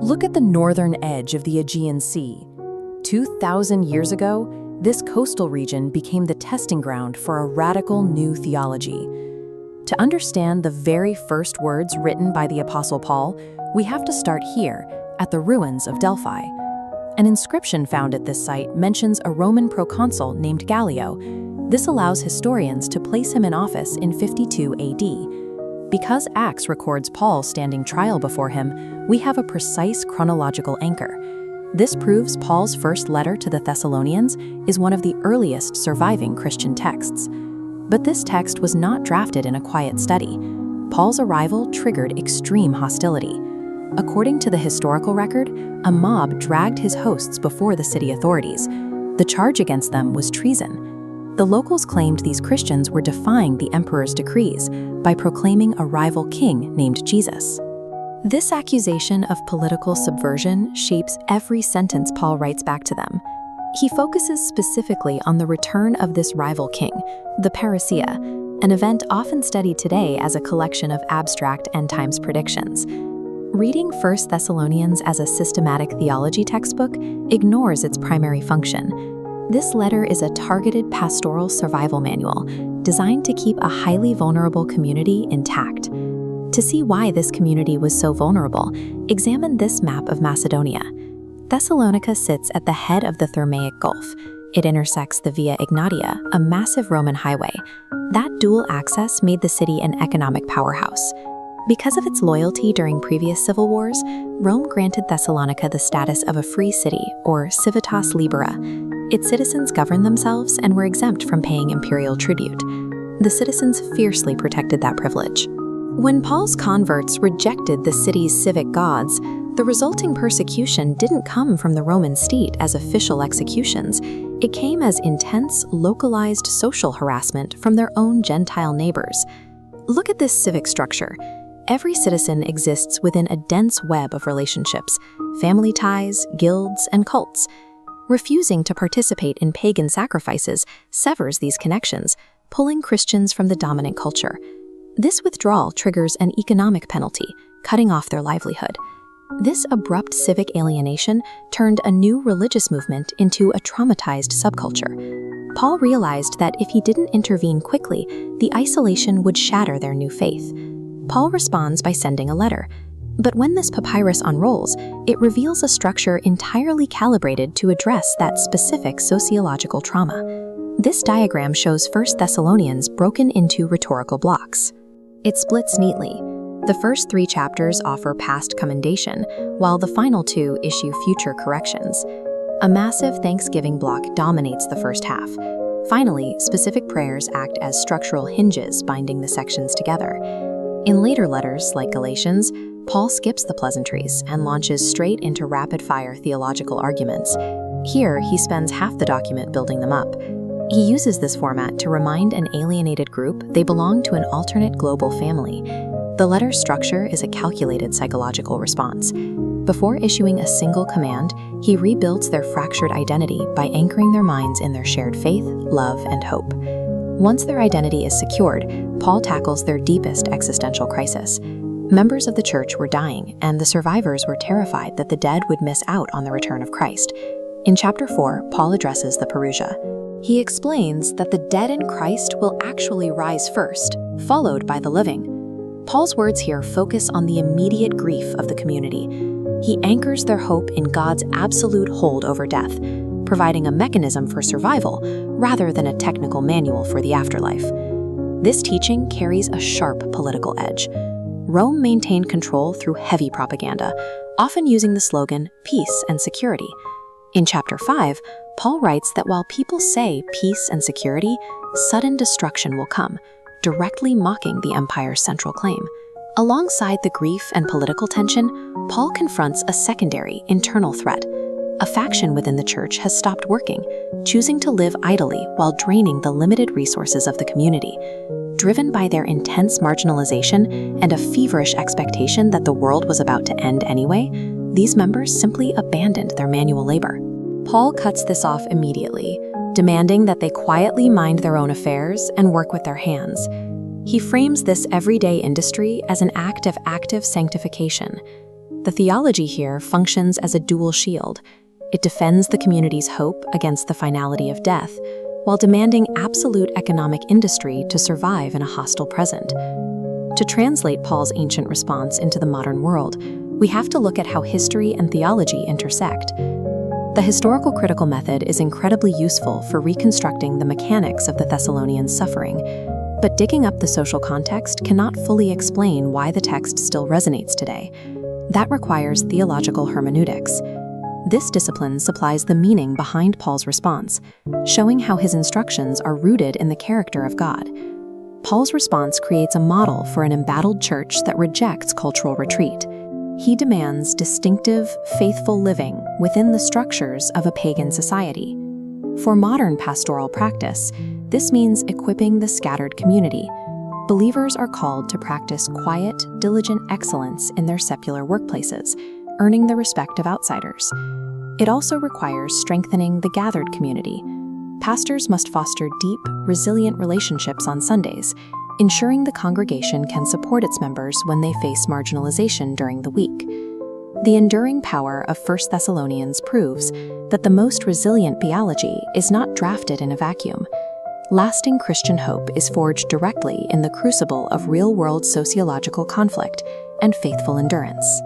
Look at the northern edge of the Aegean Sea. 2,000 years ago, this coastal region became the testing ground for a radical new theology. To understand the very first words written by the Apostle Paul, we have to start here, at the ruins of Delphi. An inscription found at this site mentions a Roman proconsul named Gallio. This allows historians to place him in office in 52 AD. Because Acts records Paul standing trial before him, we have a precise chronological anchor. This proves Paul's first letter to the Thessalonians is one of the earliest surviving Christian texts. But this text was not drafted in a quiet study. Paul's arrival triggered extreme hostility. According to the historical record, a mob dragged his hosts before the city authorities. The charge against them was treason. The locals claimed these Christians were defying the emperor's decrees by proclaiming a rival king named Jesus. This accusation of political subversion shapes every sentence Paul writes back to them. He focuses specifically on the return of this rival king, the Parousia, an event often studied today as a collection of abstract end-times predictions. Reading 1 Thessalonians as a systematic theology textbook ignores its primary function. This letter is a targeted pastoral survival manual designed to keep a highly vulnerable community intact. To see why this community was so vulnerable, examine this map of Macedonia. Thessalonica sits at the head of the Thermaic Gulf. It intersects the Via Egnatia, a massive Roman highway. That dual access made the city an economic powerhouse. Because of its loyalty during previous civil wars, Rome granted Thessalonica the status of a free city, or civitas libera. Its citizens governed themselves and were exempt from paying imperial tribute. The citizens fiercely protected that privilege. When Paul's converts rejected the city's civic gods, the resulting persecution didn't come from the Roman state as official executions. It came as intense, localized social harassment from their own Gentile neighbors. Look at this civic structure. Every citizen exists within a dense web of relationships, family ties, guilds, and cults. Refusing to participate in pagan sacrifices severs these connections, pulling Christians from the dominant culture. This withdrawal triggers an economic penalty, cutting off their livelihood. This abrupt civic alienation turned a new religious movement into a traumatized subculture. Paul realized that if he didn't intervene quickly, the isolation would shatter their new faith. Paul responds by sending a letter. But when this papyrus unrolls, it reveals a structure entirely calibrated to address that specific sociological trauma. This diagram shows 1 Thessalonians broken into rhetorical blocks. It splits neatly. The first 3 chapters offer past commendation, while the final 2 issue future corrections. A massive Thanksgiving block dominates the first half. Finally, specific prayers act as structural hinges binding the sections together. In later letters, like Galatians, Paul skips the pleasantries and launches straight into rapid-fire theological arguments. Here, he spends half the document building them up. He uses this format to remind an alienated group they belong to an alternate global family. The letter's structure is a calculated psychological response. Before issuing a single command, he rebuilds their fractured identity by anchoring their minds in their shared faith, love, and hope. Once their identity is secured, Paul tackles their deepest existential crisis. Members of the church were dying, and the survivors were terrified that the dead would miss out on the return of Christ. In chapter 4, Paul addresses the Parousia. He explains that the dead in Christ will actually rise first, followed by the living. Paul's words here focus on the immediate grief of the community. He anchors their hope in God's absolute hold over death, providing a mechanism for survival rather than a technical manual for the afterlife. This teaching carries a sharp political edge. Rome maintained control through heavy propaganda, often using the slogan, "peace and security." In chapter 5, Paul writes that while people say peace and security, sudden destruction will come, directly mocking the empire's central claim. Alongside the grief and political tension, Paul confronts a secondary, internal threat. A faction within the church has stopped working, choosing to live idly while draining the limited resources of the community. Driven by their intense marginalization and a feverish expectation that the world was about to end anyway, these members simply abandoned their manual labor. Paul cuts this off immediately, demanding that they quietly mind their own affairs and work with their hands. He frames this everyday industry as an act of active sanctification. The theology here functions as a dual shield. It defends the community's hope against the finality of death, while demanding absolute economic industry to survive in a hostile present. To translate Paul's ancient response into the modern world, we have to look at how history and theology intersect. The historical critical method is incredibly useful for reconstructing the mechanics of the Thessalonians' suffering, but digging up the social context cannot fully explain why the text still resonates today. That requires theological hermeneutics. This discipline supplies the meaning behind Paul's response, showing how his instructions are rooted in the character of God. Paul's response creates a model for an embattled church that rejects cultural retreat. He demands distinctive, faithful living within the structures of a pagan society. For modern pastoral practice, this means equipping the scattered community. Believers are called to practice quiet, diligent excellence in their secular workplaces, earning the respect of outsiders. It also requires strengthening the gathered community. Pastors must foster deep, resilient relationships on Sundays, ensuring the congregation can support its members when they face marginalization during the week. The enduring power of 1 Thessalonians proves that the most resilient theology is not drafted in a vacuum. Lasting Christian hope is forged directly in the crucible of real-world sociological conflict and faithful endurance.